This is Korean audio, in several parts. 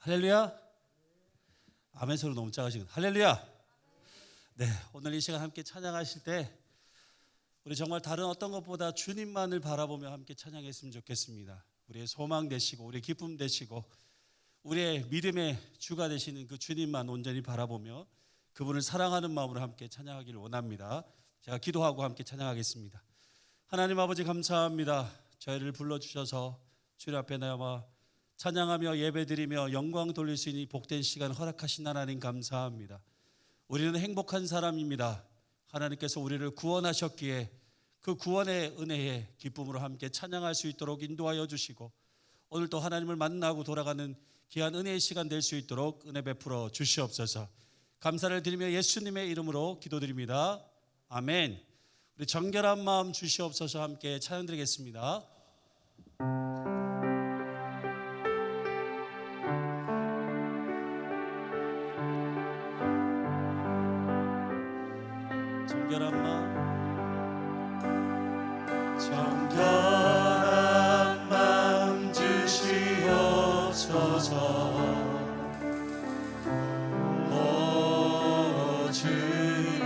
할렐루야. 아멘 소리 너무 작으시군. 할렐루야. 네, 오늘 이 시간 함께 찬양하실 때 우리 정말 다른 어떤 것보다 주님만을 바라보며 함께 찬양했으면 좋겠습니다. 우리의 소망 되시고 우리의 기쁨 되시고 우리의 믿음의 주가 되시는 그 주님만 온전히 바라보며 그분을 사랑하는 마음으로 함께 찬양하기를 원합니다. 제가 기도하고 함께 찬양하겠습니다. 하나님 아버지 감사합니다. 저희를 불러주셔서 주님 앞에 나와 찬양하며 예배드리며 영광 돌릴 수 있는 복된 시간 허락하신 하나님 감사합니다. 우리는 행복한 사람입니다. 하나님께서 우리를 구원하셨기에 그 구원의 은혜에 기쁨으로 함께 찬양할 수 있도록 인도하여 주시고 오늘 또 하나님을 만나고 돌아가는 귀한 은혜의 시간 될 수 있도록 은혜 베풀어 주시옵소서. 감사를 드리며 예수님의 이름으로 기도드립니다. 아멘. 우리 정결한 마음 주시옵소서. 함께 찬양 드리겠습니다. 정결한 마음 주시옵소서. 오 주님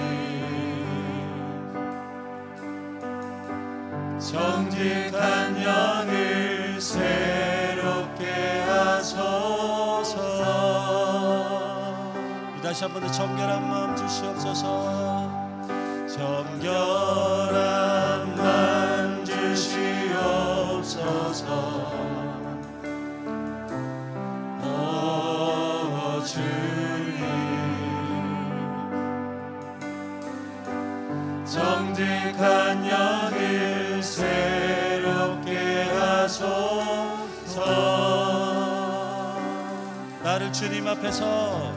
정직한 영을 새롭게 하소서. 다시 한 번 더 정결한 마음 주시옵소서. 정결한 마음 주시옵소서. 오 주님 정직한 영을 새롭게 하소서. 나를 주님 앞에서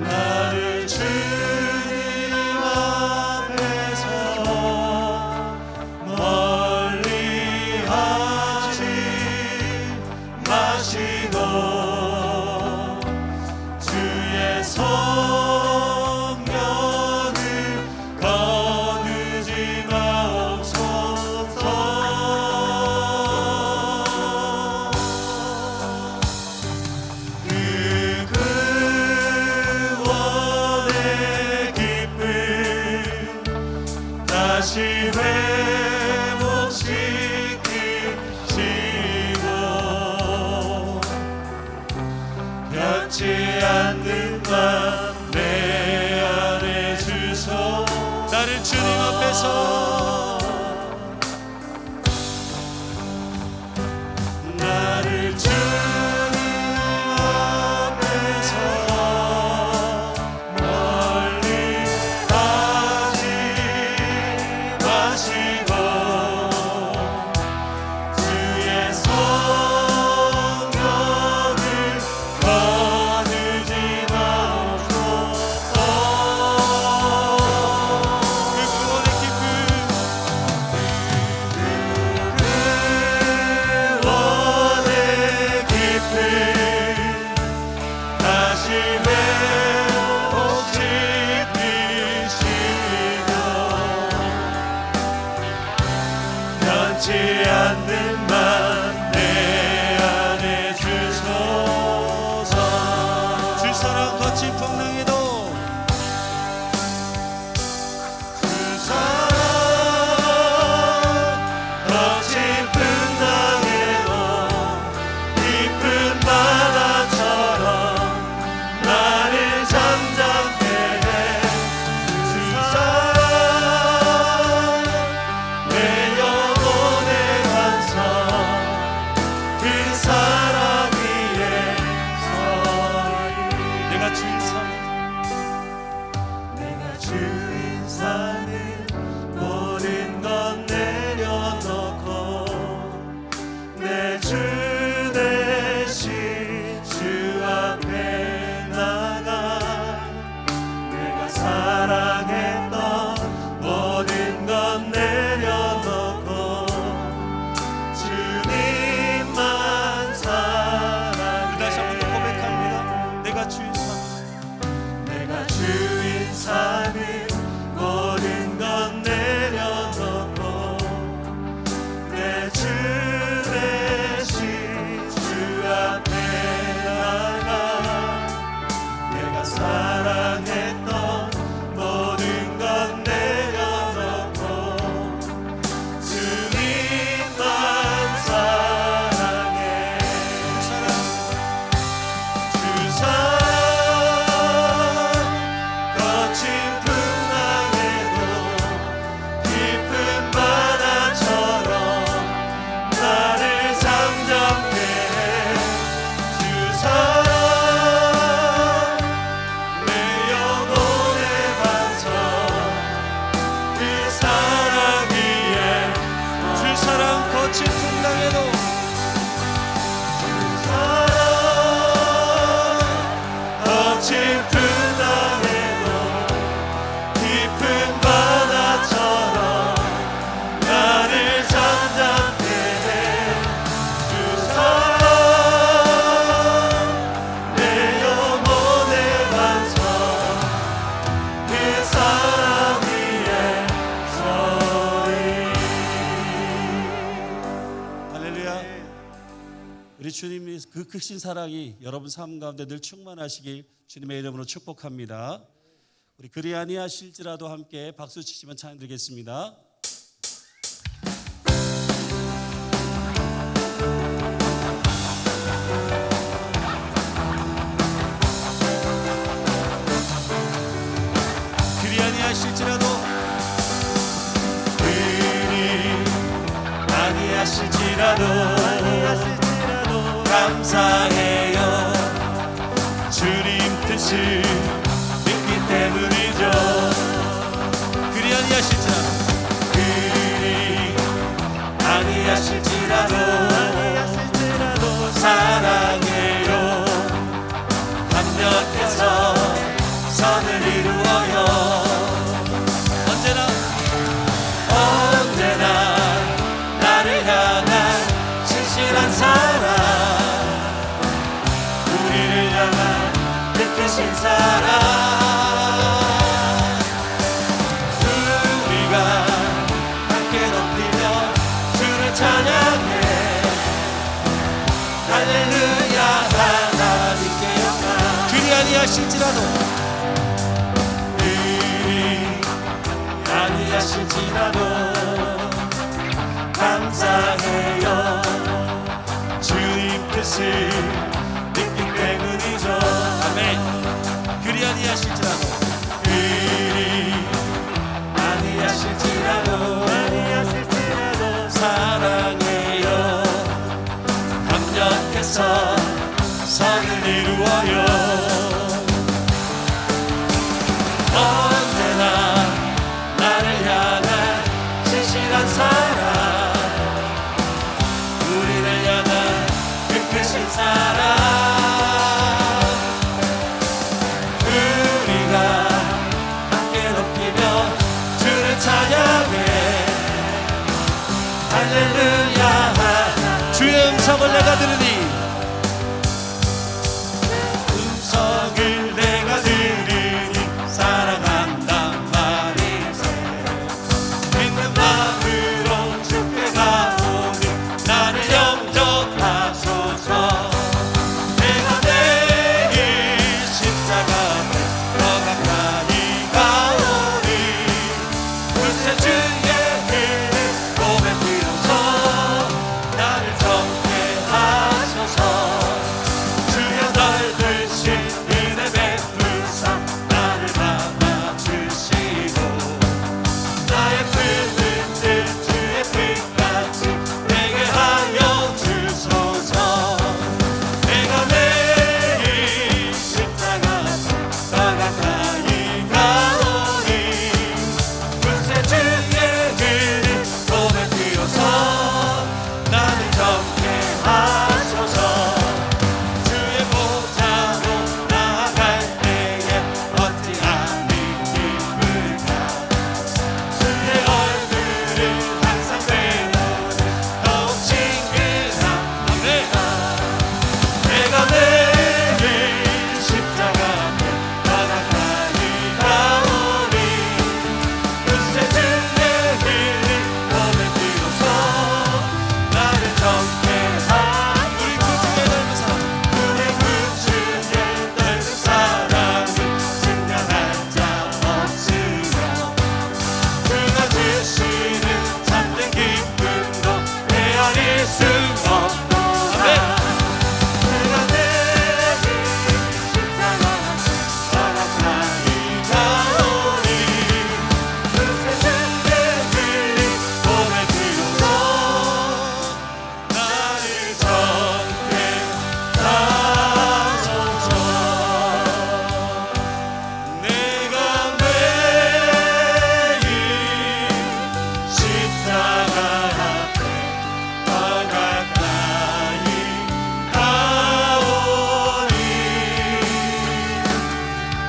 나를 주님 앞에서 멀리 하지 마시고 주의 성령을 거두지 마옵소서. 다시 회복시키시고 변치 않는 맘 내 안에 주소. 나를 주님 앞에서 나를 주님 앞에서 멀리 하지 마시고 주의 성령을 거두지 마옵소서. 그 구원의 기쁨 주님의 그 크신 사랑이 여러분 삶 가운데 늘 충만하시길 주님의 이름으로 축복합니다. 우리 그리 아니하실지라도 함께 박수 치시면 찬양 드리겠습니다. 그리 아니하실지라도 아니하실지라도 감사해요. 주님 뜻을 믿기 때문이죠. 그리 아니하실지라도 사랑해요. 합력해서 선을 이루어요. 언제나 나를 향한 진실한 사랑, 우리를 향한 그 크신 사랑, 우리가 함께 높이며 주를 찬양해. 할렐루야 하나님께 영광. 그리 아니하실지라도 감사해요. 주님 뜻을 믿기 때문이죠. 아멘. 그리 아니하실지라도 사랑해요. 합력해서 선을 이루어요. 언제나 나를 향한 진실한 사랑, 우리를 향한 그 크신 사랑, 우리가 함께 높이며 주를 찬양해. 할렐루야. 주의 음성을 내가 들으니, 음성을 내가 들으니 사랑한단 말이세. 믿는 마음으로 주께 가오니 나를 영접하소서. 내가 내일 십자가 앞에 더 가까이 가오니 그새 주의 길을 몸에 비로소 나를 정케 하소서. 주여 넓으신 은혜 베푸사 나를 담아주시고, 나의 붉은 뜻 주의 빛같이 내게 하여 주소서. 내가 내일 십자가 앞에 더 가까이 가오니 그새 주의 길을 몸에 비로소 나를 정케 하소서. 주의 보좌로 나아갈 때에 어찌하는 기쁠까. 주의 얼굴을 항상 배우는 더욱 친근한 은혜가. 내가 내일 십자가 앞에 더 가까이 가오니 그새 주의 길을 몸에 비로소 나를 정케 하소서. 우리 구주의 넓은 사랑을 증명할 자 없으며, 그가 주시는 참된 기쁨도 헤아릴 수 없도다. 그가 내일 십자가 앞에 더 가까이 가오니 그새 주의 길을 몸에 비로소 나를 정케 하소서. 내가 매일 십자가 앞에 더 가까이 가오니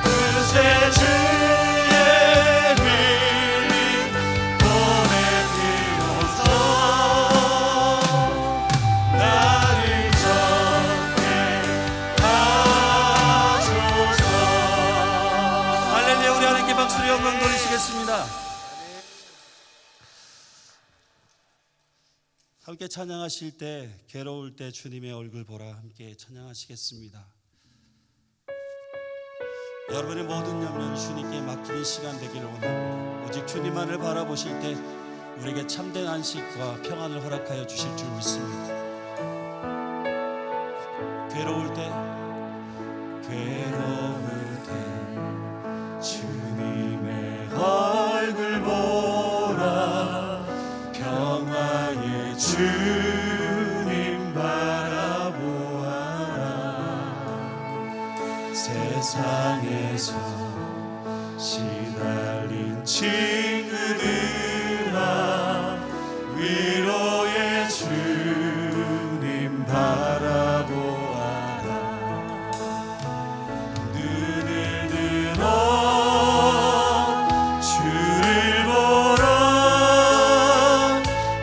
그새 주의 길이 몸에 비로소 나를 정케 하소서. 할렐루야. 우리 하나님께 박수로 영광 돌리시겠습니다. 함께 찬양하실 때 괴로울 때 주님의 얼굴 보라 함께 찬양하시겠습니다. 여러분의 모든 염려는 주님께 맡기는 시간 되기를 원합니다. 오직 주님만을 바라보실 때 우리에게 참된 안식과 평안을 허락하여 주실 줄 믿습니다. 괴로울 때 주님의 얼굴 보라 평화의 주님 바라보아라 세상에서 시달린 친구들아 위로의 주님 바라보아라 눈을 들어 주를 보라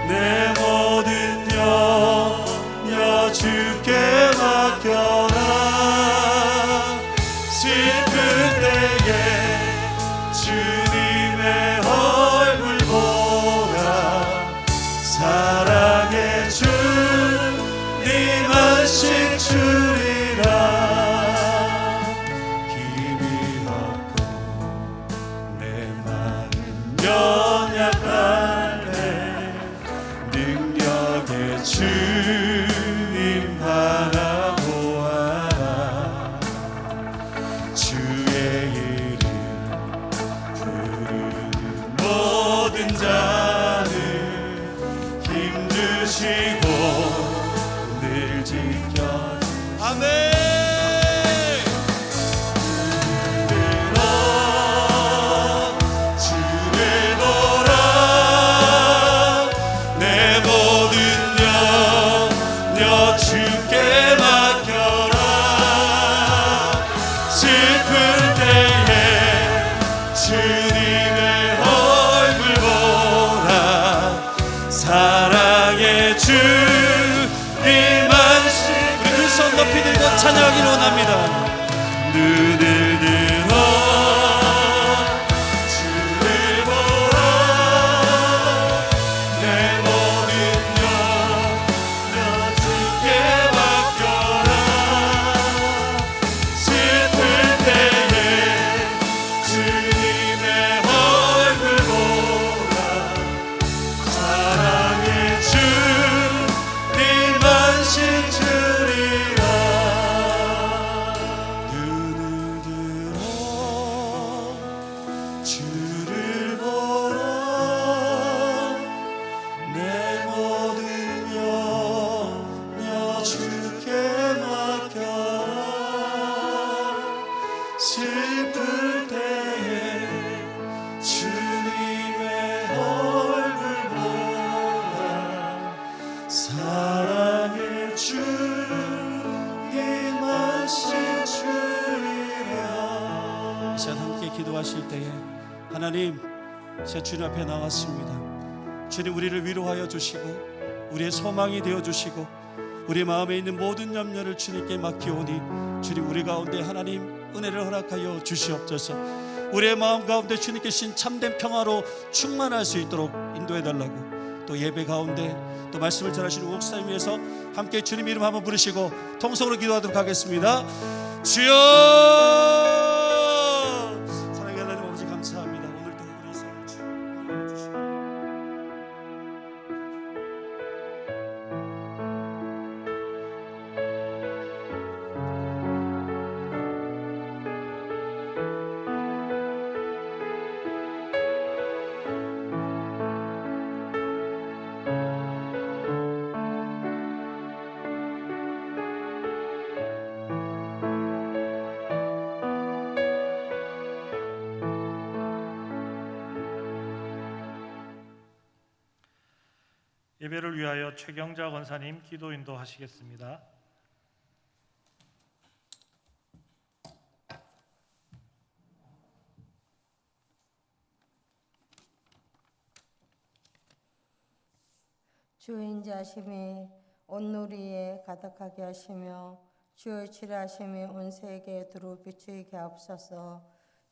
내 모든 염려 주께 맡겨라 슬플 때에 주님의 얼굴 보라 사랑의 주님 안식 주리라 힘이 없고 내 마음 연약할래 능력의 주님 바라보아라 주의 이름 부르는 모든 자는 힘주시고 늘 지켜 아멘 들어 주를 보라 내 모든 염려 주께 맡겨라 슬플 때에 주님의 얼굴 보라 사랑의 주님 안식 우리 두 손 높이 들고 찬양하기를 원합니다. 눈을 들어 주를 보라 내 모든 염려 주께 맡겨라 슬플 때에 주님의 얼굴 보라 사랑의 주님 안식 주리라 눈을 들어 주를 보라 내 모든 염려 주께 맡겨라 슬플 때에 주님의 얼굴 보라 사랑의 주님 안식 주리라 이 시간 함께 기도하실 때에 하나님 제 주님 앞에 나왔습니다. 주님 우리를 위로하여 주시고 우리의 소망이 되어주시고 우리 마음에 있는 모든 염려를 주님께 맡기오니 주님 우리 가운데 하나님 은혜를 허락하여 주시옵소서. 우리의 마음 가운데 주님께 신 참된 평화로 충만할 수 있도록 인도해달라고 또 예배 가운데 또 말씀을 전하시는 목사님 위해서 함께 주님 이름 한번 부르시고 통성으로 기도하도록 하겠습니다. 주여 사랑의 하나님 아버지 감사합니다. 오늘도 우리 삶을 주님으로 주시고 예배를 위하여 최경자 권사님 기도 인도하시겠습니다. 주 인자하심이 온누리에 가득하게 하시며 주의 칠하심이 온 세계에 두루 비추이게 하옵소서.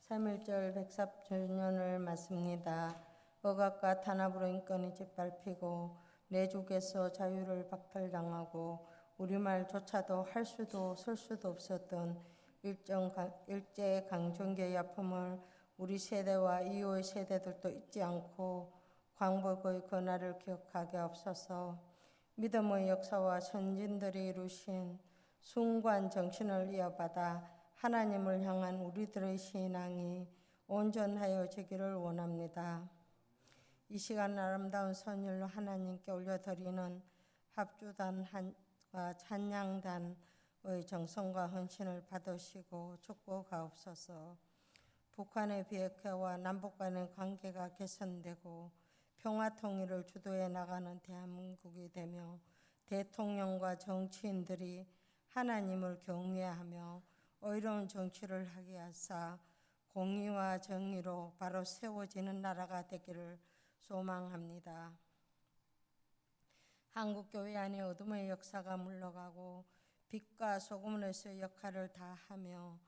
3.1절 백삽전년을 맞습니다. 억압과 탄압으로 인권이 짓밟히고 내족에서 자유를 박탈당하고 우리말조차도 할 수도 쓸 수도 없었던 일제 강점기의 아픔을 우리 세대와 이후의 세대들도 잊지 않고 광복의 그날을 기억하게 없어서 믿음의 역사와 선진들이 이루신 숭고한 정신을 이어받아 하나님을 향한 우리들의 신앙이 온전하여지기를 원합니다. 이 시간 아름다운 선율로 하나님께 올려드리는 합주단과 찬양단의 정성과 헌신을 받으시고 축복하옵소서. 북한의 비핵화와 남북 간의 관계가 개선되고 평화 통일을 주도해 나가는 대한민국이 되며 대통령과 정치인들이 하나님을 경외하며 의로운 정치를 하게 하사 공의와 정의로 바로 세워지는 나라가 되기를 소망합니다. 한국교회 안에 어둠의 역사가 물러가고 빛과 소금으로서의 역할을 다하며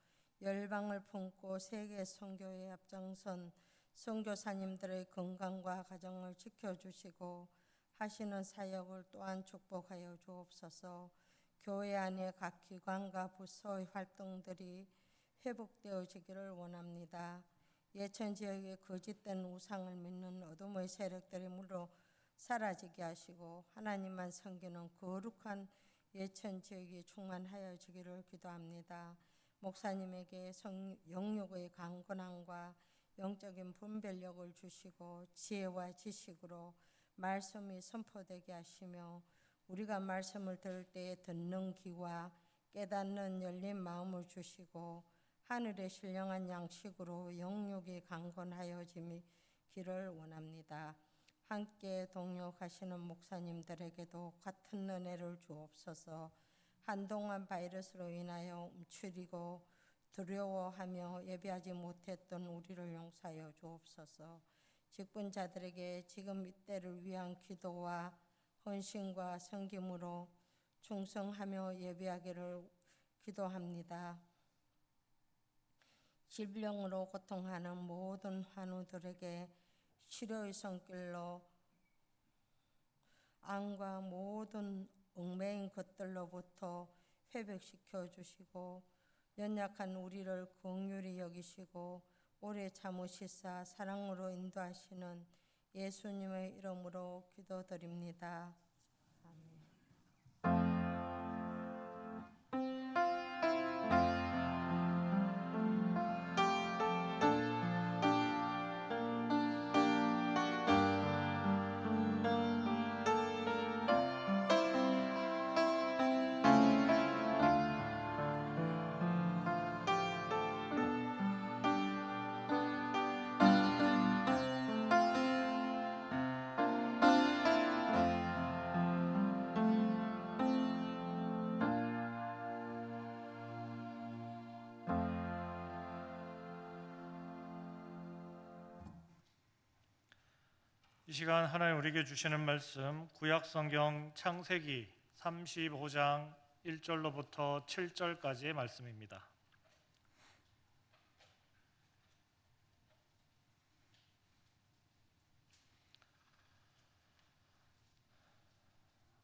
열방을 품고 세계 선교에 앞장선 선교사님들의 건강과 가정을 지켜주시고 하시는 사역을 또한 축복하여 주옵소서. 교회 안에 각 기관과 부서의 활동들이 회복되어지기를 원합니다. 예천 지역의 거짓된 우상을 믿는 어둠의 세력들이 물러 사라지게 하시고 하나님만 섬기는 거룩한 예천 지역이 충만하여지기를 기도합니다. 목사님에게 영육의 강건함과 영적인 분별력을 주시고 지혜와 지식으로 말씀이 선포되게 하시며 우리가 말씀을 들을 때에 듣는 귀와 깨닫는 열린 마음을 주시고 하늘의 신령한 양식으로 영육이 강건하여지기를 원합니다. 함께 동역하시는 목사님들에게도 같은 은혜를 주옵소서. 한동안 바이러스로 인하여 움츠리고 두려워하며 예배하지 못했던 우리를 용서하여 주옵소서. 직분자들에게 지금 이때를 위한 기도와 헌신과 섬김으로 충성하며 예배하기를 기도합니다. 질병으로 고통하는 모든 환우들에게 치료의 손길로 암과 모든 얽매인 것들로부터 회복시켜 주시고 연약한 우리를 긍휼히 여기시고 오래 참으시사 사랑으로 인도하시는 예수님의 이름으로 기도드립니다. 이 시간 하나님 우리에게 주시는 말씀 구약성경 창세기 35장 1절로부터 7절까지의 말씀입니다.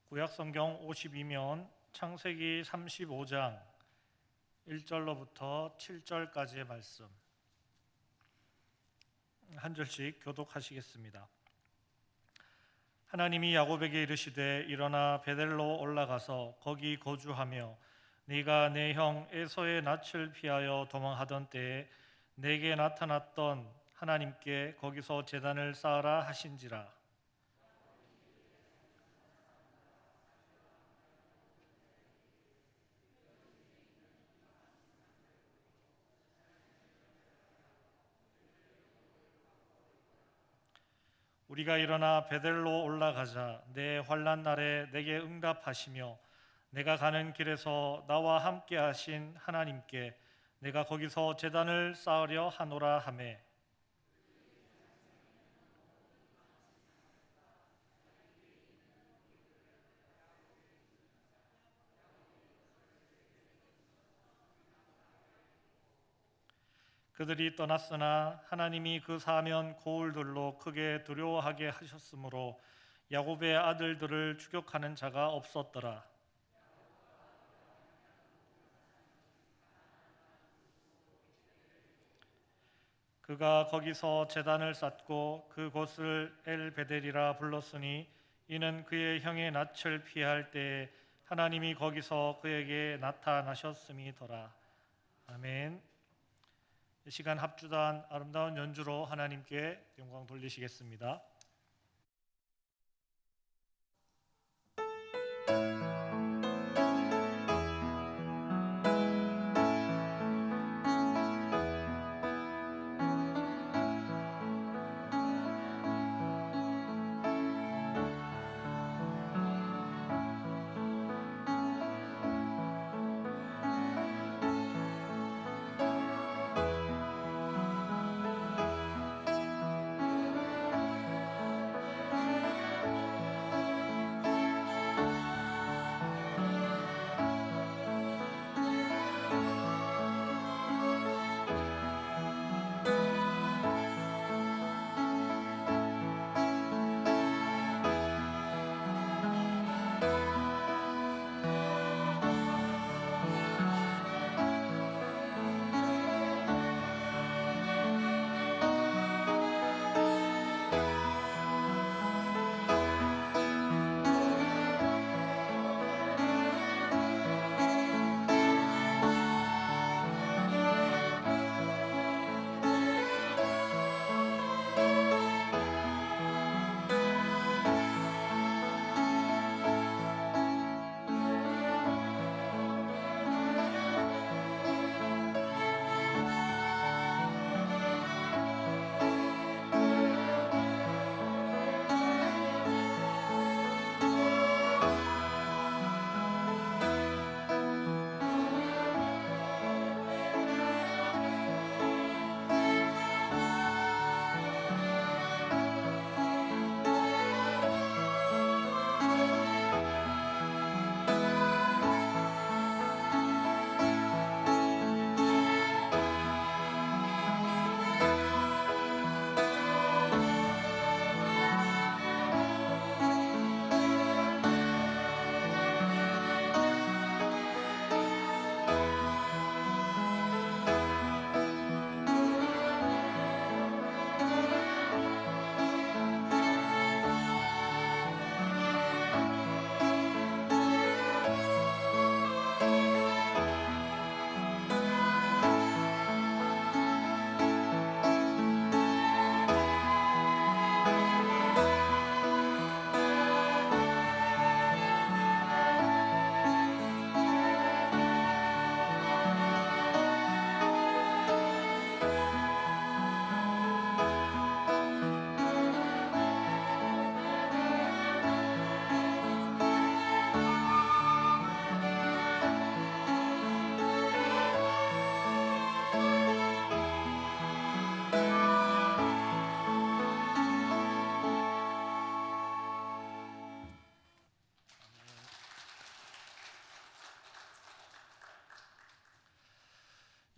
구약성경 52면 창세기 35장 1절로부터 7절까지의 말씀 한 절씩 교독하시겠습니다. 하나님이 야곱에게 이르시되 일어나 베델로 올라가서 거기 거주하며 네가 내 형 에서의 낯을 피하여 도망하던 때에 내게 나타났던 하나님께 거기서 제단을 쌓으라 하신지라. 우리가 일어나 베델로 올라가자. 내 환난 날에 내게 응답하시며 내가 가는 길에서 나와 함께 하신 하나님께 내가 거기서 제단을 쌓으려 하노라 하매 그들이 떠났으나 하나님이 그 사면 고울들로 크게 두려워하게 하셨으므로 야곱의 아들들을 추격하는 자가 없었더라. 그가 거기서 제단을 쌓고 그곳을 엘베델이라 불렀으니 이는 그의 형의 낯을 피할 때에 하나님이 거기서 그에게 나타나셨음이더라. 아멘. 이 시간 합주단 아름다운 연주로 하나님께 영광 돌리시겠습니다.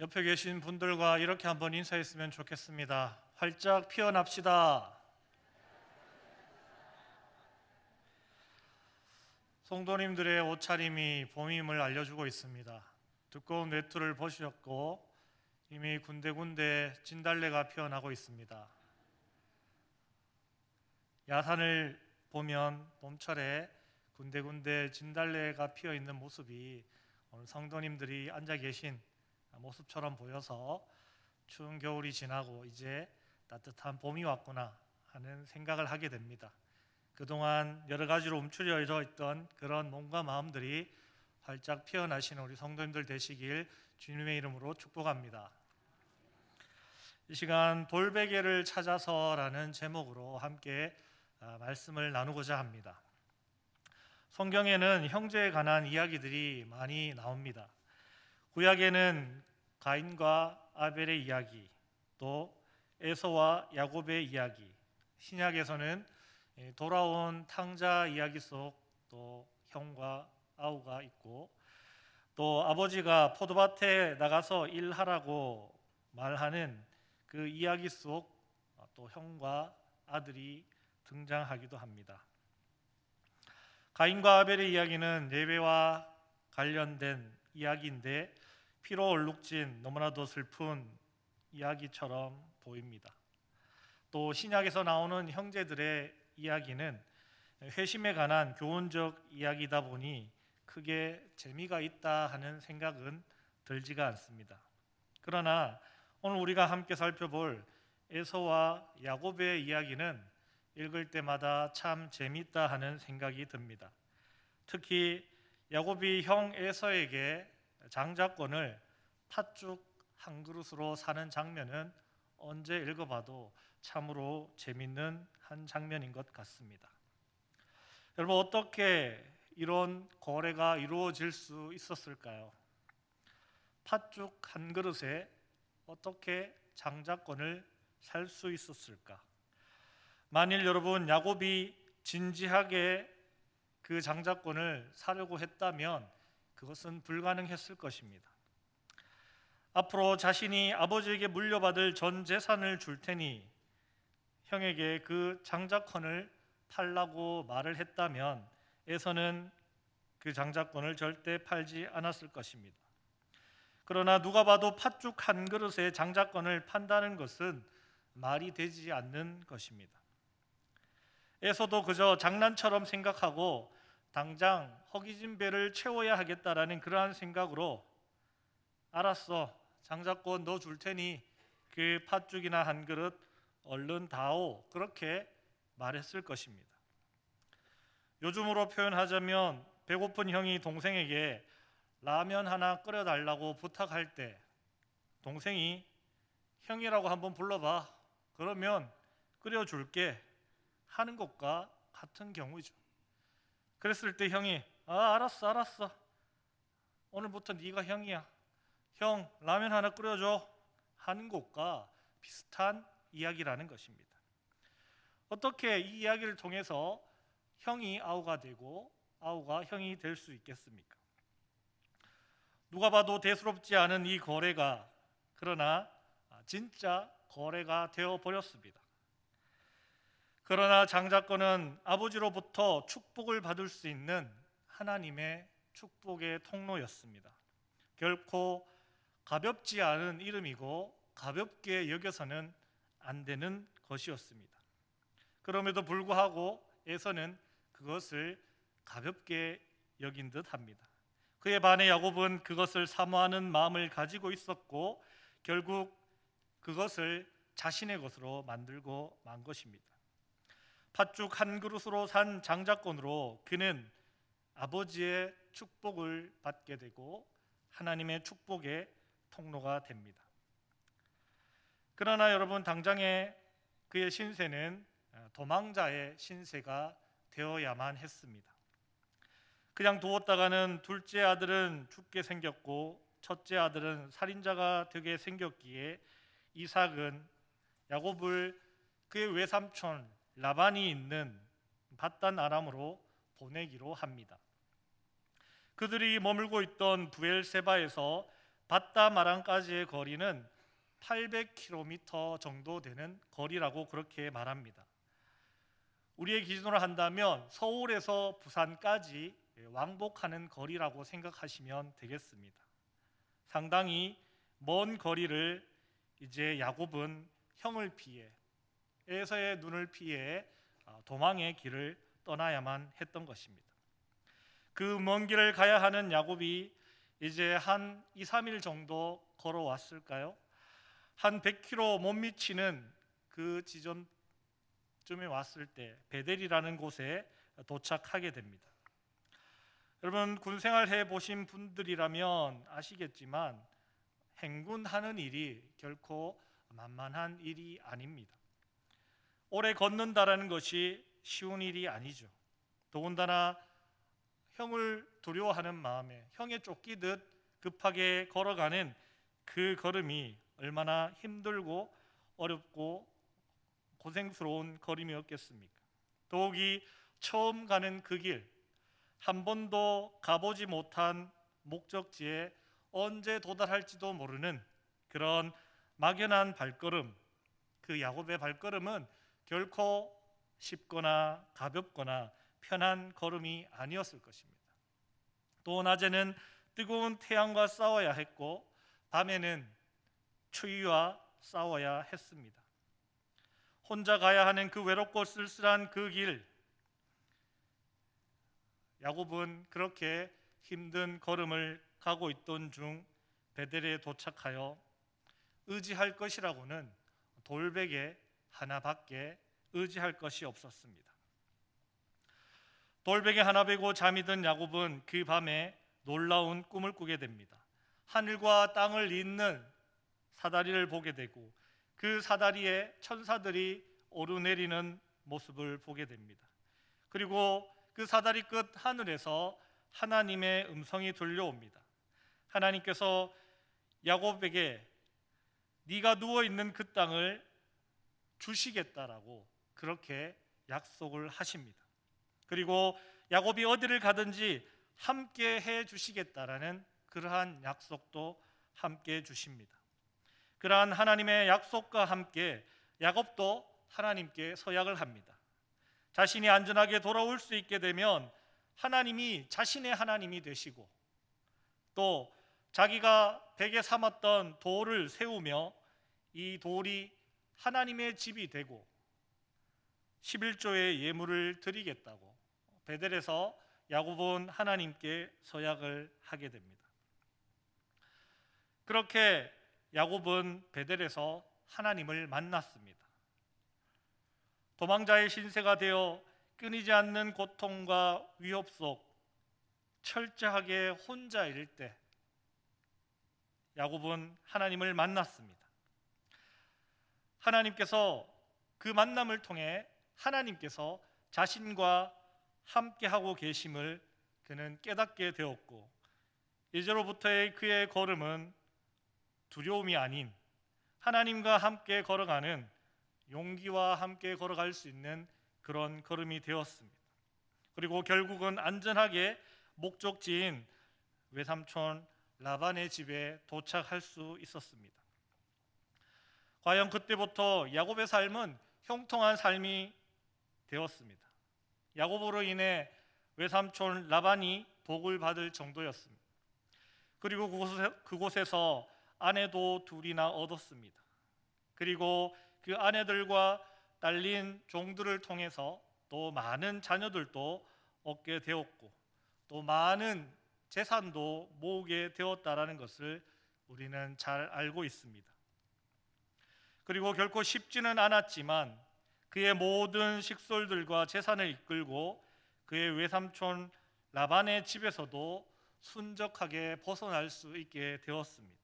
옆에 계신 분들과 이렇게 한번 인사했으면 좋겠습니다. 활짝 피어납시다. 성도님들의 옷차림이 봄임을 알려주고 있습니다. 두꺼운 외투를 벗으셨고 이미 군데군데 진달래가 피어나고 있습니다. 야산을 보면 봄철에 군데군데 진달래가 피어 있는 모습이 오늘 성도님들이 앉아 계신 모습처럼 보여서 추운 겨울이 지나고 이제 따뜻한 봄이 왔구나 하는 생각을 하게 됩니다. 그동안 여러 가지로 움츠려져 있던 그런 몸과 마음들이 활짝 피어나시는 우리 성도님들 되시길 주님의 이름으로 축복합니다. 이 시간 돌베개를 찾아서라는 제목으로 함께 말씀을 나누고자 합니다. 성경에는 형제에 관한 이야기들이 많이 나옵니다. 구약에는 가인과 아벨의 이야기, 또 에서와 야곱의 이야기, 신약에서는 돌아온 탕자 이야기 속 또 형과 아우가 있고, 또 아버지가 포도밭에 나가서 일하라고 말하는 그 이야기 속 또 형과 아들이 등장하기도 합니다. 가인과 아벨의 이야기는 예배와 관련된 이야기인데 피로 얼룩진 너무나도 슬픈 이야기처럼 보입니다. 또 신약에서 나오는 형제들의 이야기는 회심에 관한 교훈적 이야기다 보니 크게 재미가 있다 하는 생각은 들지가 않습니다. 그러나 오늘 우리가 함께 살펴볼 에서와 야곱의 이야기는 읽을 때마다 참 재미있다 하는 생각이 듭니다. 특히 야곱이 형 에서에게 장자권을 팥죽 한 그릇으로 사는 장면은 언제 읽어봐도 참으로 재밌는 한 장면인 것 같습니다. 여러분, 어떻게 이런 거래가 이루어질 수 있었을까요? 팥죽 한 그릇에 어떻게 장자권을 살 수 있었을까? 만일 여러분 야곱이 진지하게 그 장자권을 사려고 했다면 그것은 불가능했을 것입니다. 앞으로 자신이 아버지에게 물려받을 전 재산을 줄 테니 형에게 그 장자권을 팔라고 말을 했다면 에서는 그 장자권을 절대 팔지 않았을 것입니다. 그러나 누가 봐도 팥죽 한 그릇에 장자권을 판다는 것은 말이 되지 않는 것입니다. 에서도 그저 장난처럼 생각하고 당장 허기진 배를 채워야 하겠다라는 그러한 생각으로 알았어, 장자권 너 줄 테니 그 팥죽이나 한 그릇 얼른 다오, 그렇게 말했을 것입니다. 요즘으로 표현하자면 배고픈 형이 동생에게 라면 하나 끓여달라고 부탁할 때 동생이 형이라고 한번 불러봐, 그러면 끓여줄게 하는 것과 같은 경우죠. 그랬을 때 형이 알았어 오늘부터 네가 형이야, 형 라면 하나 끓여줘 하는 것과 비슷한 이야기라는 것입니다. 어떻게 이 이야기를 통해서 형이 아우가 되고 아우가 형이 될 수 있겠습니까? 누가 봐도 대수롭지 않은 이 거래가 그러나 진짜 거래가 되어버렸습니다. 그러나 장자권은 아버지로부터 축복을 받을 수 있는 하나님의 축복의 통로였습니다. 결코 가볍지 않은 이름이고 가볍게 여겨서는 안 되는 것이었습니다. 그럼에도 불구하고 에서는 그것을 가볍게 여긴 듯 합니다. 그에 반해 야곱은 그것을 사모하는 마음을 가지고 있었고 결국 그것을 자신의 것으로 만들고 만 것입니다. 팥죽 한 그릇으로 산 장자권으로 그는 아버지의 축복을 받게 되고 하나님의 축복의 통로가 됩니다. 그러나 여러분, 당장에 그의 신세는 도망자의 신세가 되어야만 했습니다. 그냥 두었다가는 둘째 아들은 죽게 생겼고 첫째 아들은 살인자가 되게 생겼기에 이삭은 야곱을 그의 외삼촌 라반이 있는 밧단 아람으로 보내기로 합니다. 그들이 머물고 있던 부엘세바에서 밧담 아람까지의 거리는 800km 정도 되는 거리라고 그렇게 말합니다. 우리의 기준으로 한다면 서울에서 부산까지 왕복하는 거리라고 생각하시면 되겠습니다. 상당히 먼 거리를 이제 야곱은 형을 피해 에서의 눈을 피해 도망의 길을 떠나야만 했던 것입니다. 그 먼 길을 가야 하는 야곱이 이제 한 2, 3일 정도 걸어왔을까요? 한 100km 못 미치는 그 지점쯤에 왔을 때 베델이라는 곳에 도착하게 됩니다. 여러분, 군생활 해보신 분들이라면 아시겠지만 행군하는 일이 결코 만만한 일이 아닙니다. 오래 걷는다라는 것이 쉬운 일이 아니죠. 더군다나 형을 두려워하는 마음에 형에 쫓기듯 급하게 걸어가는 그 걸음이 얼마나 힘들고 어렵고 고생스러운 걸음이었겠습니까? 더욱이 처음 가는 그 길, 한 번도 가보지 못한 목적지에 언제 도달할지도 모르는 그런 막연한 발걸음, 그 야곱의 발걸음은 결코 쉽거나 가볍거나 편한 걸음이 아니었을 것입니다. 또 낮에는 뜨거운 태양과 싸워야 했고 밤에는 추위와 싸워야 했습니다. 혼자 가야 하는 그 외롭고 쓸쓸한 그 길, 야곱은 그렇게 힘든 걸음을 가고 있던 중 베델에 도착하여 의지할 것이라고는 돌베개 하나밖에 의지할 것이 없었습니다. 돌베개 하나 베고 잠이 든 야곱은 그 밤에 놀라운 꿈을 꾸게 됩니다. 하늘과 땅을 잇는 사다리를 보게 되고 그 사다리에 천사들이 오르내리는 모습을 보게 됩니다. 그리고 그 사다리 끝 하늘에서 하나님의 음성이 들려옵니다. 하나님께서 야곱에게 네가 누워 있는 그 땅을 주시겠다라고 그렇게 약속을 하십니다. 그리고 야곱이 어디를 가든지 함께 해 주시겠다라는 그러한 약속도 함께 해 주십니다. 그러한 하나님의 약속과 함께 야곱도 하나님께 서약을 합니다. 자신이 안전하게 돌아올 수 있게 되면 하나님이 자신의 하나님이 되시고 또 자기가 베개 삼았던 돌을 세우며 이 돌이 하나님의 집이 되고 11조의 예물을 드리겠다고 베델에서 야곱은 하나님께 서약을 하게 됩니다. 그렇게 야곱은 베델에서 하나님을 만났습니다. 도망자의 신세가 되어 끊이지 않는 고통과 위협 속 철저하게 혼자일 때 야곱은 하나님을 만났습니다. 하나님께서 그 만남을 통해 하나님께서 자신과 함께하고 계심을 그는 깨닫게 되었고 이제로부터의 그의 걸음은 두려움이 아닌 하나님과 함께 걸어가는 용기와 함께 걸어갈 수 있는 그런 걸음이 되었습니다. 그리고 결국은 안전하게 목적지인 외삼촌 라반의 집에 도착할 수 있었습니다. 과연 그때부터 야곱의 삶은 형통한 삶이 되었습니다. 야곱으로 인해 외삼촌 라반이 복을 받을 정도였습니다. 그리고 그곳에서 아내도 둘이나 얻었습니다. 그리고 그 아내들과 딸린 종들을 통해서 또 많은 자녀들도 얻게 되었고 또 많은 재산도 모으게 되었다라는 것을 우리는 잘 알고 있습니다. 그리고 결코 쉽지는 않았지만 그의 모든 식솔들과 재산을 이끌고 그의 외삼촌 라반의 집에서도 순적하게 벗어날 수 있게 되었습니다.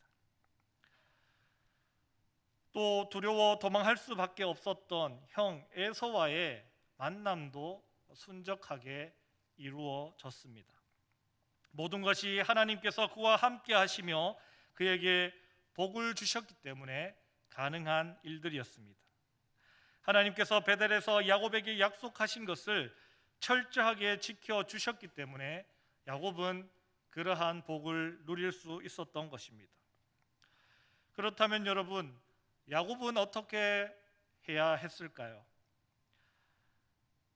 또 두려워 도망할 수밖에 없었던 형 에서와의 만남도 순적하게 이루어졌습니다. 모든 것이 하나님께서 그와 함께 하시며 그에게 복을 주셨기 때문에 가능한 일들이었습니다. 하나님께서 베델에서 야곱에게 약속하신 것을 철저하게 지켜주셨기 때문에 야곱은 그러한 복을 누릴 수 있었던 것입니다. 그렇다면 여러분, 야곱은 어떻게 해야 했을까요?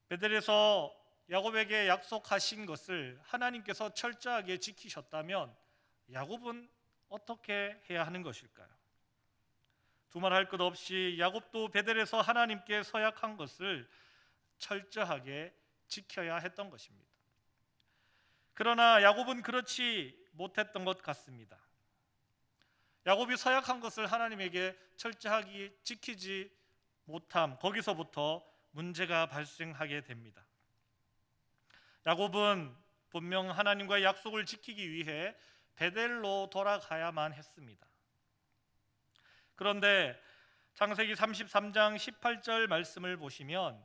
베델에서 야곱에게 약속하신 것을 하나님께서 철저하게 지키셨다면 야곱은 어떻게 해야 하는 것일까요? 두말할 것 없이 야곱도 베델에서 하나님께 서약한 것을 철저하게 지켜야 했던 것입니다. 그러나 야곱은 그렇지 못했던 것 같습니다. 야곱이 서약한 것을 하나님에게 철저하게 지키지 못함, 거기서부터 문제가 발생하게 됩니다. 야곱은 분명 하나님과의 약속을 지키기 위해 베델로 돌아가야만 했습니다. 그런데 창세기 33장 18절 말씀을 보시면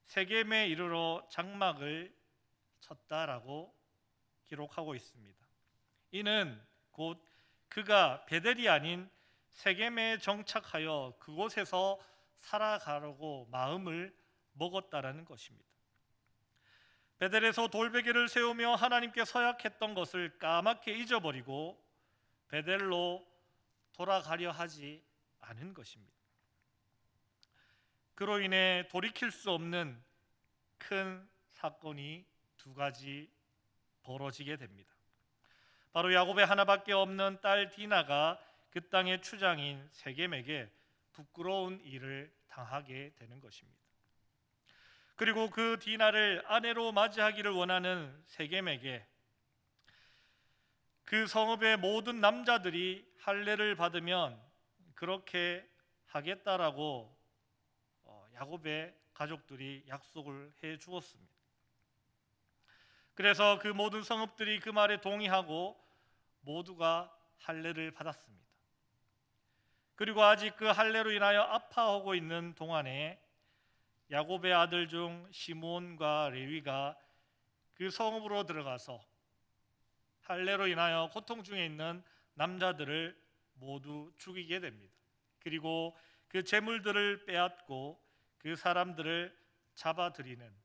세겜에 이르러 장막을 쳤다라고 기록하고 있습니다. 이는 곧 그가 베델이 아닌 세겜에 정착하여 그곳에서 살아가려고 마음을 먹었다라는 것입니다. 베델에서 돌베개를 세우며 하나님께 서약했던 것을 까맣게 잊어버리고 베델로 돌아가려 하지 않은 것입니다. 그로 인해 돌이킬 수 없는 큰 사건이 두 가지 벌어지게 됩니다. 바로 야곱의 하나밖에 없는 딸 디나가 그 땅의 추장인 세겜에게 부끄러운 일을 당하게 되는 것입니다. 그리고 그 디나를 아내로 맞이하기를 원하는 세겜에게 그 성읍의 모든 남자들이 할례를 받으면 그렇게 하겠다라고 야곱의 가족들이 약속을 해 주었습니다. 그래서 그 모든 성읍들이 그 말에 동의하고 모두가 할례를 받았습니다. 그리고 아직 그 할례로 인하여 아파하고 있는 동안에 야곱의 아들 중 시므온과 레위가 그 성읍으로 들어가서 할례로 인하여 고통 중에 있는 남자들을 모두 죽이게 됩니다. 그리고 그 재물들을 빼앗고 그 사람들을 잡아들이는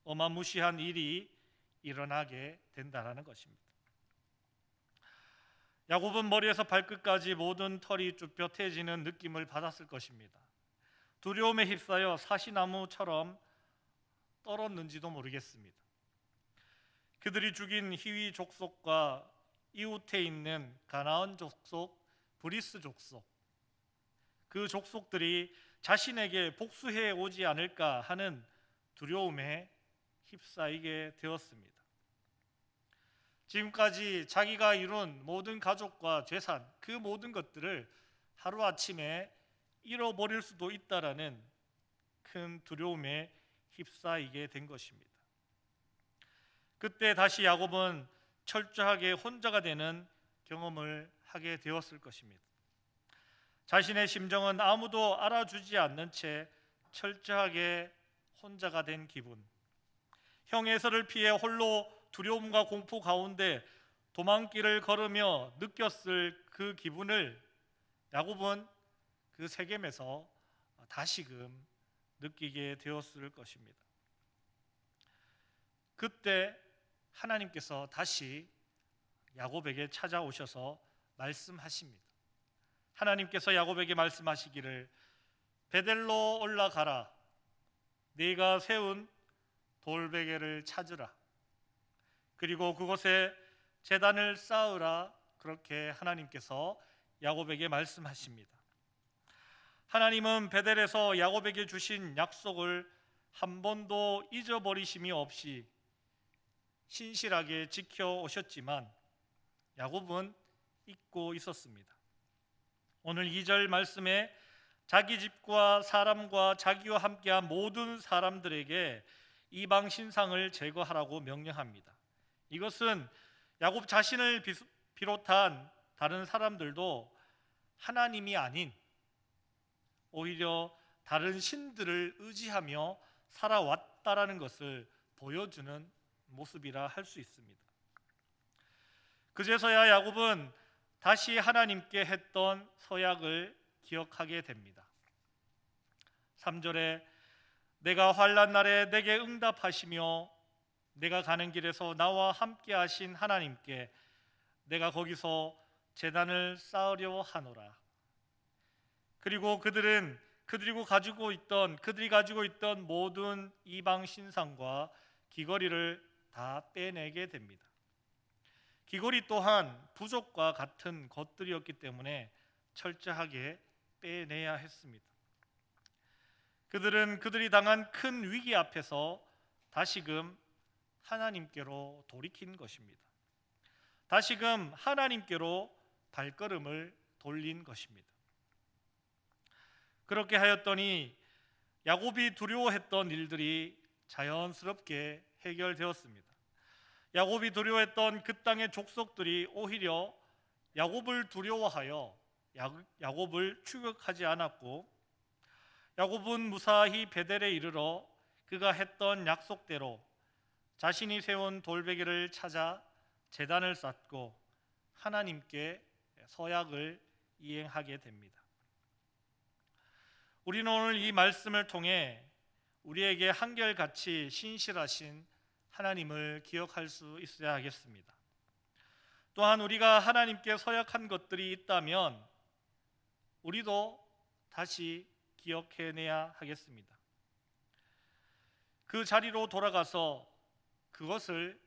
어마무시한 일이 일어나게 된다는 것입니다. 야곱은 머리에서 발끝까지 모든 털이 쭈뼛해지는 느낌을 받았을 것입니다. 두려움에 휩싸여 사시나무처럼 떨었는지도 모르겠습니다. 그들이 죽인 히위 족속과 이웃에 있는 가나안 족속, 브리스 족속, 그 족속들이 자신에게 복수해 오지 않을까 하는 두려움에 휩싸이게 되었습니다. 지금까지 자기가 이룬 모든 가족과 재산, 그 모든 것들을 하루아침에 잃어버릴 수도 있다라는 큰 두려움에 휩싸이게 된 것입니다. 그때 다시 야곱은 철저하게 혼자가 되는 경험을 하게 되었을 것입니다. 자신의 심정은 아무도 알아주지 않는 채 철저하게 혼자가 된 기분, 형 에서를 피해 홀로 두려움과 공포 가운데 도망길을 걸으며 느꼈을 그 기분을 야곱은 그 세겜에서 다시금 느끼게 되었을 것입니다. 그때 하나님께서 다시 야곱에게 찾아오셔서 말씀하십니다. 하나님께서 야곱에게 말씀하시기를 베델로 올라가라. 네가 세운 돌베개를 찾으라. 그리고 그곳에 제단을 쌓으라. 그렇게 하나님께서 야곱에게 말씀하십니다. 하나님은 베델에서 야곱에게 주신 약속을 한 번도 잊어버리심이 없이 신실하게 지켜오셨지만 야곱은 잊고 있었습니다. 오늘 2절 말씀에 자기 집과 사람과 자기와 함께한 모든 사람들에게 이방 신상을 제거하라고 명령합니다. 이것은 야곱 자신을 비롯한 다른 사람들도 하나님이 아닌 오히려 다른 신들을 의지하며 살아왔다라는 것을 보여주는 모습이라 할 수 있습니다. 그제서야 야곱은 다시 하나님께 했던 서약을 기억하게 됩니다. 3절에 내가 환난 날에 내게 응답하시며 내가 가는 길에서 나와 함께 하신 하나님께 내가 거기서 제단을 쌓으려 하노라. 그리고 그들이 가지고 있던 모든 이방 신상과 귀걸이를 다 빼내게 됩니다. 귀걸이 또한 부족과 같은 것들이었기 때문에 철저하게 빼내야 했습니다. 그들이 당한 큰 위기 앞에서 다시금 하나님께로 돌이킨 것입니다. 다시금 하나님께로 발걸음을 돌린 것입니다. 그렇게 하였더니 야곱이 두려워했던 일들이 자연스럽게 해결되었습니다. 야곱이 두려워했던 그 땅의 족속들이 오히려 야곱을 두려워하여 야곱을 추격하지 않았고 야곱은 무사히 베델에 이르러 그가 했던 약속대로 자신이 세운 돌베개를 찾아 제단을 쌓고 하나님께 서약을 이행하게 됩니다. 우리는 오늘 이 말씀을 통해 우리에게 한결같이 신실하신 하나님을 기억할 수 있어야 하겠습니다. 또한 우리가 하나님께 서약한 것들이 있다면 우리도 다시 기억해내야 하겠습니다. 그 자리로 돌아가서 그것을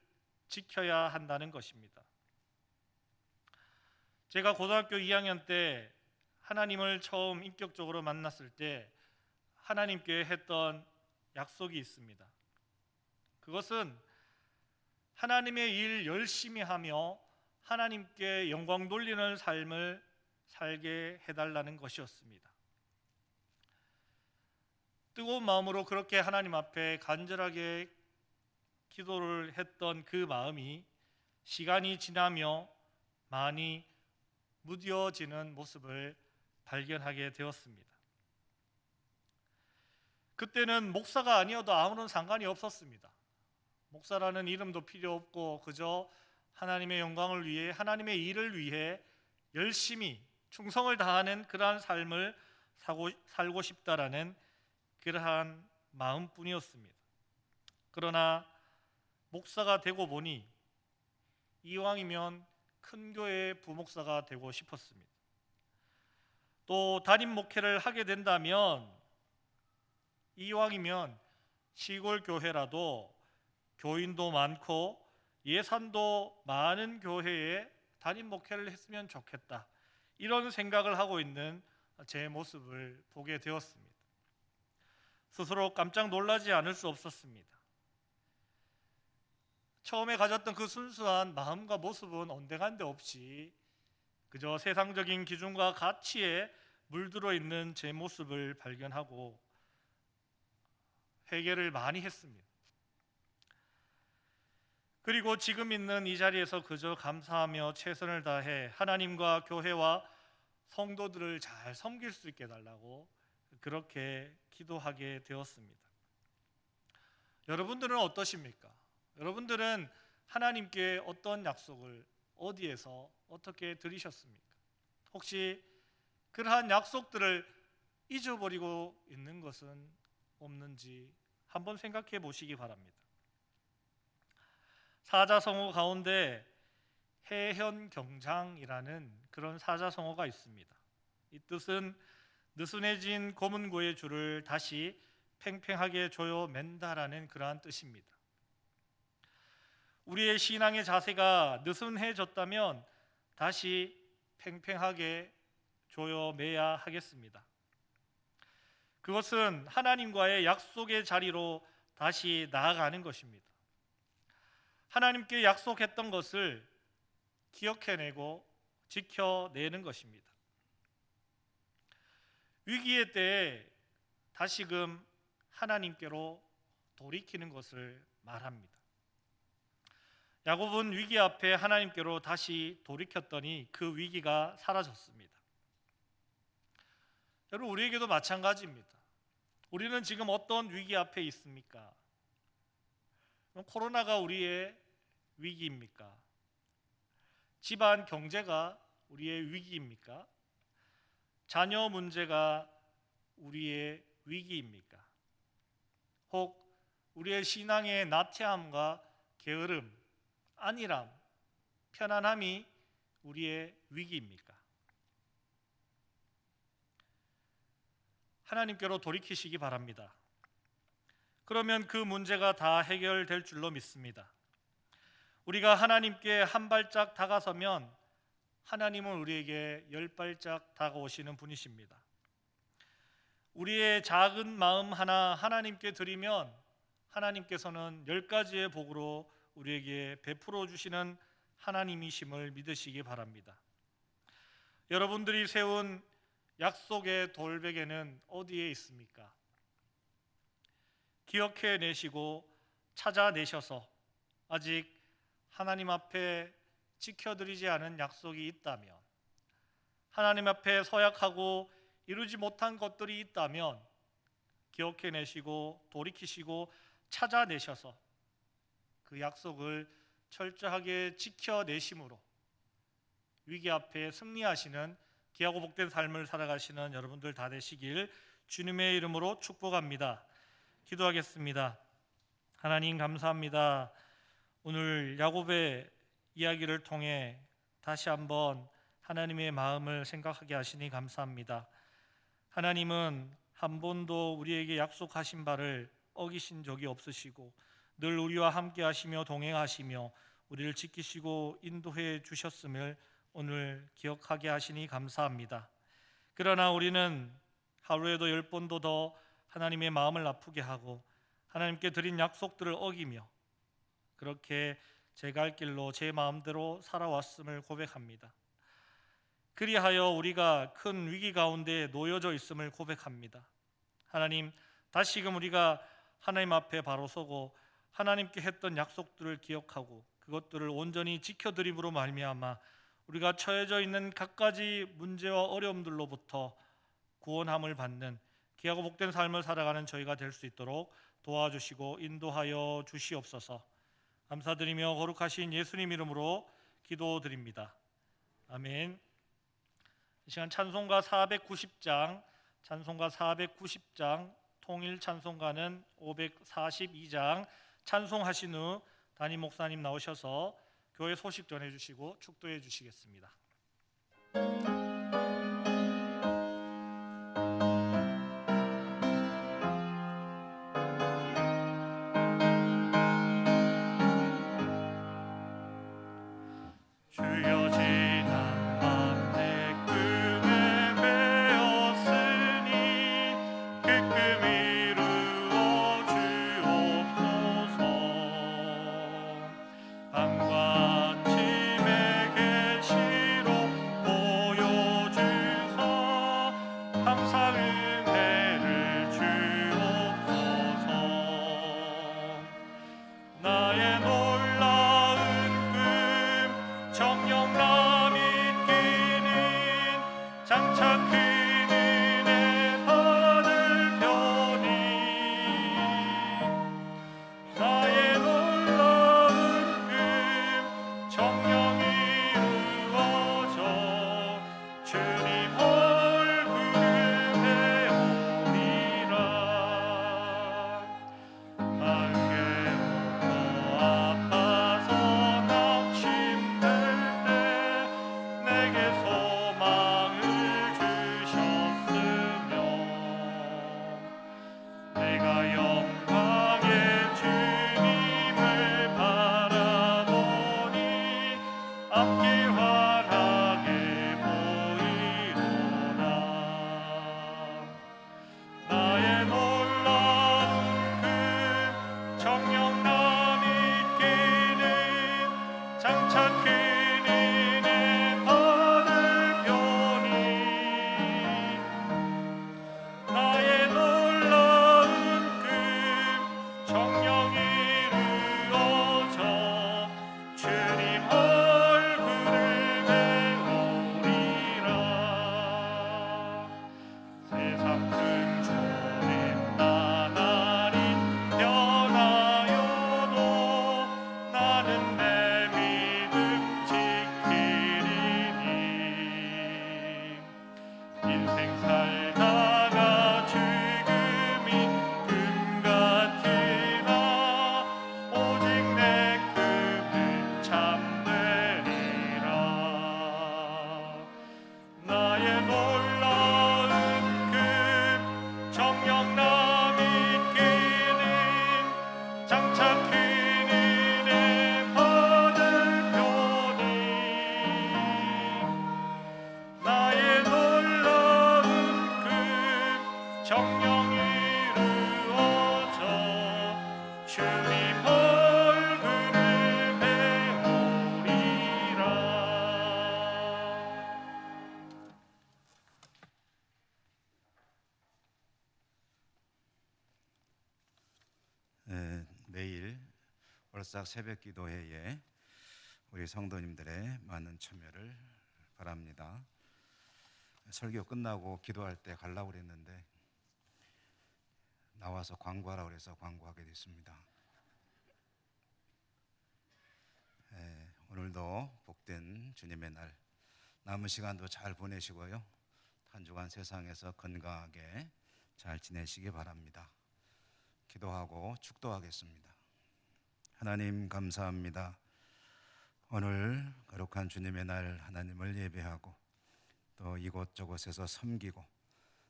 지켜야 한다는 것입니다. 제가 고등학교 2학년 때 하나님을 처음 인격적으로 만났을 때 하나님께 했던 약속이 있습니다. 그것은 하나님의 일 열심히 하며 하나님께 영광 돌리는 삶을 살게 해달라는 것이었습니다. 뜨거운 마음으로 그렇게 하나님 앞에 간절하게 기도를 했던 그 마음이 시간이 지나며 많이 무뎌지는 모습을 발견하게 되었습니다. 그때는 목사가 아니어도 아무런 상관이 없었습니다. 목사라는 이름도 필요 없고 그저 하나님의 영광을 위해, 하나님의 일을 위해 열심히 충성을 다하는 그러한 삶을 살고 싶다라는 그러한 마음뿐이었습니다. 그러나 목사가 되고 보니 이왕이면 큰 교회의 부목사가 되고 싶었습니다. 또 담임 목회를 하게 된다면 이왕이면 시골 교회라도 교인도 많고 예산도 많은 교회에 담임 목회를 했으면 좋겠다, 이런 생각을 하고 있는 제 모습을 보게 되었습니다. 스스로 깜짝 놀라지 않을 수 없었습니다. 처음에 가졌던 그 순수한 마음과 모습은 온데간데 없이 그저 세상적인 기준과 가치에 물들어 있는 제 모습을 발견하고 회개를 많이 했습니다. 그리고 지금 있는 이 자리에서 그저 감사하며 최선을 다해 하나님과 교회와 성도들을 잘 섬길 수 있게 해달라고 그렇게 기도하게 되었습니다. 여러분들은 어떠십니까? 여러분들은 하나님께 어떤 약속을 어디에서 어떻게 드리셨습니까? 혹시 그러한 약속들을 잊어버리고 있는 것은 없는지 한번 생각해 보시기 바랍니다. 사자성어 가운데 해현경장이라는 그런 사자성어가 있습니다. 이 뜻은 느슨해진 고문고의 줄을 다시 팽팽하게 조여 맨다라는 그러한 뜻입니다. 우리의 신앙의 자세가 느슨해졌다면 다시 팽팽하게 조여 매야 하겠습니다. 그것은 하나님과의 약속의 자리로 다시 나아가는 것입니다. 하나님께 약속했던 것을 기억해내고 지켜내는 것입니다. 위기의 때에 다시금 하나님께로 돌이키는 것을 말합니다. 야곱은 위기 앞에 하나님께로 다시 돌이켰더니 그 위기가 사라졌습니다. 여러분, 우리에게도 마찬가지입니다. 우리는 지금 어떤 위기 앞에 있습니까? 코로나가 우리의 위기입니까? 집안 경제가 우리의 위기입니까? 자녀 문제가 우리의 위기입니까? 혹 우리의 신앙의 나태함과 게으름, 안일함, 편안함이 우리의 위기입니까? 하나님께로 돌이키시기 바랍니다. 그러면 그 문제가 다 해결될 줄로 믿습니다. 우리가 하나님께 한 발짝 다가서면 하나님은 우리에게 10발짝 다가오시는 분이십니다. 우리의 작은 마음 하나 하나님께 드리면 하나님께서는 10가지의 복으로 우리에게 베풀어 주시는 하나님이심을 믿으시기 바랍니다. 여러분들이 세운 약속의 돌베개는 어디에 있습니까? 기억해내시고 찾아내셔서 아직 하나님 앞에 지켜드리지 않은 약속이 있다면, 하나님 앞에 서약하고 이루지 못한 것들이 있다면 기억해내시고 돌이키시고 찾아내셔서 그 약속을 철저하게 지켜내심으로 위기 앞에 승리하시는 귀하고 복된 삶을 살아가시는 여러분들 다 되시길 주님의 이름으로 축복합니다. 기도하겠습니다. 하나님 감사합니다. 오늘 야곱의 이야기를 통해 다시 한번 하나님의 마음을 생각하게 하시니 감사합니다. 하나님은 한 번도 우리에게 약속하신 바를 어기신 적이 없으시고 늘 우리와 함께 하시며 동행하시며 우리를 지키시고 인도해 주셨음을 오늘 기억하게 하시니 감사합니다. 그러나 우리는 하루에도 10번도 더 하나님의 마음을 아프게 하고 하나님께 드린 약속들을 어기며 그렇게 제 갈 길로 제 마음대로 살아왔음을 고백합니다. 그리하여 우리가 큰 위기 가운데 놓여져 있음을 고백합니다. 하나님, 다시금 우리가 하나님 앞에 바로 서고 하나님께 했던 약속들을 기억하고 그것들을 온전히 지켜드림으로 말미암아 우리가 처해져 있는 갖가지 문제와 어려움들로부터 구원함을 받는 귀하고 복된 삶을 살아가는 저희가 될 수 있도록 도와주시고 인도하여 주시옵소서. 감사드리며 거룩하신 예수님 이름으로 기도드립니다. 아멘. 이 시간 찬송가 490장, 통일 찬송가는 542장 찬송하신 후 담임 목사님 나오셔서 교회 소식 전해주시고 축도해 주시겠습니다. 주여 지난 밤 내 꿈에 베었으니 그 꿈 이루어 주옵소서. 밤과 아침의 계시로 보여주소. 항상 은혜를 주옵소서. 나의 놀라운 꿈 정령남 있기는 장차 큰 은혜 받을 편이 나의 놀라운 꿈 정령 이루어져 주님 얼굴을 배우리라. 안개로 아파서 낙심될 때 내게 소망을 주셨으며 내가 영광의 주님을 바라보니 앞길 환하게 보이로다. 나의 놀라운 그 정령남 있기는 장차 큰 은혜 받을 편이 나의 놀라운 꿈 정령 이루어져 주님 얼굴을 배우리라. 세상 큰 존에 나날이 변하여도 나는 내 믿음 지키리니 인생 살다가 죽음이 꿈 같으나 오직 내 꿈은 참되리라. 나의 놀라운 꿈 정령남 있기는 장차 큰 은혜 받을 편이 나의 놀라운 꿈 정령 이루어져 주님 얼굴을 배우리라. 매일 월삭 새벽 기도회에 우리 성도님들의 많은 참여를 바랍니다. 설교 끝나고 기도할 때 가려고 그랬는데 나와서 광고하라고 그래서 광고하게 됐습니다. 오늘도 복된 주님의 날 남은 시간도 잘 보내시고요. 한 주간 세상에서 건강하게 잘 지내시기 바랍니다. 기도하고 축도하겠습니다. 하나님 감사합니다. 오늘 거룩한 주님의 날 하나님을 예배하고 또 이곳저곳에서 섬기고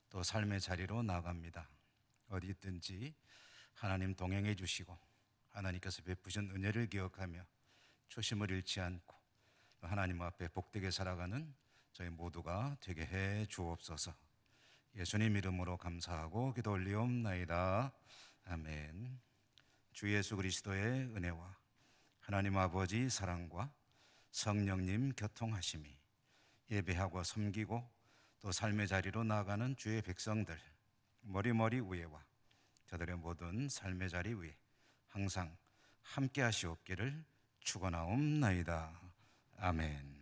또 삶의 자리로 나갑니다. 어디 있든지 하나님 동행해 주시고 하나님께서 베푸신 은혜를 기억하며 초심을 잃지 않고 하나님 앞에 복되게 살아가는 저희 모두가 되게 해 주옵소서. 예수님 이름으로 감사하고 기도 올리옵나이다. 아멘. 주 예수 그리스도의 은혜와 하나님 아버지 사랑과 성령님 교통하심이 예배하고 섬기고 또 삶의 자리로 나아가는 주의 백성들 머리머리 위에와 저들의 모든 삶의 자리 위에 항상 함께 하시옵기를 축원하옵나이다. 아멘.